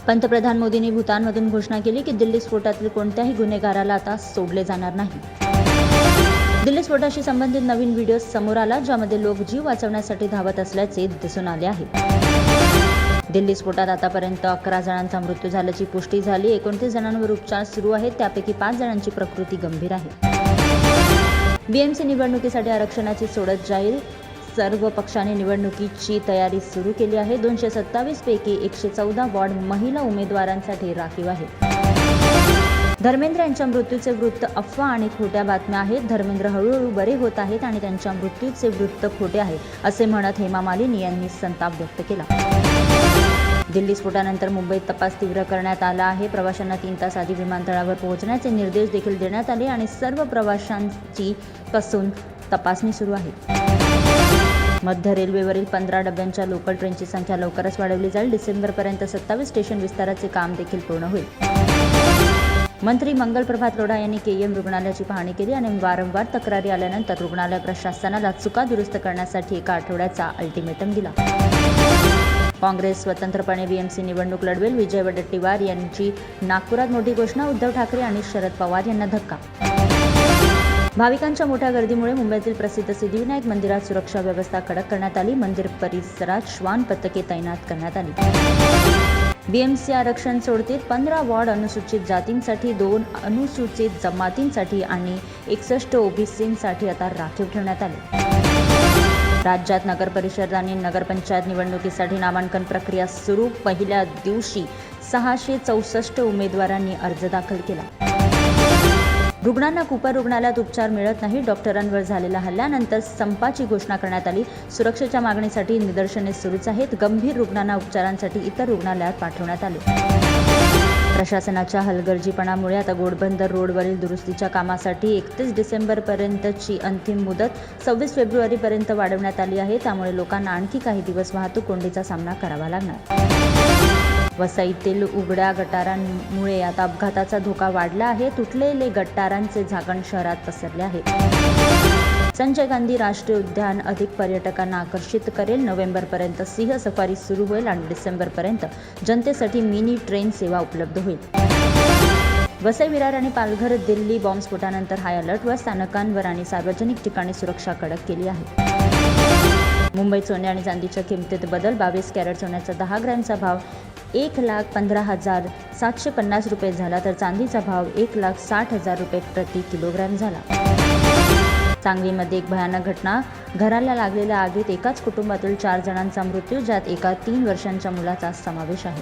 पंतप्रधान मोदींनी भूतानमधून घोषणा केली की दिल्ली स्फोटातील कोणत्याही गुन्हेगाराला आता सोडले जाणार नाही. दिल्ली स्फोटाशी संबंधित नवीन व्हिडिओ समोर आला, ज्यामध्ये लोक जीव वाचवण्यासाठी धावत असल्याचे दिसून आले आहे. दिल्ली स्फोटात आतापर्यंत 11 जणांचा मृत्यू झाल्याची पुष्टी झाली. 29 जणांवर उपचार सुरू आहेत, त्यापैकी 5 जणांची प्रकृती गंभीर आहे. बीएमसी निवडणुकीसाठी आरक्षणाची सोडत जाहीर. सर्व पक्षांनी निवडणुकीची तयारी सुरू केली आहे. 227 पैकी 114 वॉर्ड महिला उमेदवारांसाठी राखीव आहेत. धर्मेंद्र यांच्या मृत्यूचे वृत्त अफवा आणि खोट्या बातम्या आहेत. धर्मेंद्र हळूहळू बरे होत आहेत आणि त्यांच्या मृत्यूचे वृत्त खोटे आहे, असे म्हणत हेमा मालिनी यांनी संताप व्यक्त केला. दिल्ली स्फोटानंतर मुंबईत तपास तीव्र करण्यात आला आहे. प्रवाशांना 3 तास आधी विमानतळावर पोहोचण्याचे निर्देश देखील देण्यात आले आणि सर्व प्रवाशांची कसून तपासणी सुरू आहे. मध्य रेल्वेवरील 15 डब्यांच्या लोकल ट्रेनची संख्या लवकरच वाढवली जाईल. डिसेंबरपर्यंत 27 स्टेशन विस्ताराचे काम देखील पूर्ण होईल. मंत्री मंगल प्रभात लोढा यांनी केईएम रुग्णालयाची पाहणी केली आणि वारंवार तक्रारी आल्यानंतर रुग्णालय प्रशासनाला चुका दुरुस्त करण्यासाठी एका आठवड्याचा अल्टिमेटम दिला. काँग्रेस स्वतंत्रपणे बीएमसी निवडणूक लढवेल. विजय वडेट्टीवार यांची नागपुरात मोठी घोषणा. उद्धव ठाकरे आणि शरद पवार यांना धक्का. भाविकांच्या मोठ्या गर्दीमुळे मुंबईतील प्रसिद्ध सिद्धिविनायक मंदिरात सुरक्षा व्यवस्था कडक करण्यात आली. मंदिर परिसरात श्वान पथके तैनात करण्यात आली. बीएमसी आरक्षण सोडतीत 15 वॉर्ड अनुसूचित जातींसाठी, 2 अनुसूचित जमातींसाठी आणि 61 ओबीसींसाठी आता राखीव ठेवण्यात आले. राज्यात नगर परिषद आणि नगरपंचायत निवडणुकीसाठी नामांकन प्रक्रिया सुरू. पहिल्या दिवशी 664 उमेदवारांनी अर्ज दाखल केला. रुग्णांना कूपर रुग्णालयात उपचार मिळत नाही. डॉक्टरांवर झालेल्या हल्ल्यानंतर संपाची घोषणा करण्यात आली. सुरक्षेच्या मागणीसाठी निदर्शने सुरूच आहेत. गंभीर रुग्णांना उपचारांसाठी इतर रुग्णालयात पाठवण्यात आले. प्रशासनाच्या हलगर्जीपणामुळे आता घोडबंदर रोडवरील दुरुस्तीच्या कामासाठी 31 डिसेंबरपर्यंतची अंतिम मुदत 26 फेब्रुवारीपर्यंत वाढवण्यात आली आहे. त्यामुळे लोकांना आणखी काही दिवस वाहतूक कोंडीचा सामना करावा लागणार. वसईतील उघड्या गटारांमुळे आता अपघाताचा धोका वाढला आहे. तुटलेले गटारांचे झाकण शहरात पसरले आहे. संजय गांधी राष्ट्रीय उद्यान अधिक पर्यटकांना आकर्षित करेल. नोव्हेंबरपर्यंत सिंह सफारी सुरू होईल आणि डिसेंबरपर्यंत जनतेसाठी मिनी ट्रेन सेवा उपलब्ध होईल. वसई, विरार आणि पालघर दिल्ली बॉम्बस्फोटानंतर हाय अलर्टवर. स्थानकांवर आणि सार्वजनिक ठिकाणी सुरक्षा कडक केली आहे. मुंबईत सोने आणि चांदीच्या किमतीत बदल. 22 कॅरेट सोन्याचा 10 ग्रॅमचा भाव 1,15,750 रुपये झाला, तर चांदीचा भाव 1,60,000 रुपये प्रति किलोग्रॅम झाला. सांगलीमध्ये एक भयानक घटना. घराला लागलेल्या आगीत एकाच कुटुंबातील 4 जणांचा मृत्यू, ज्यात एका 3 वर्षांच्या मुलाचा समावेश आहे.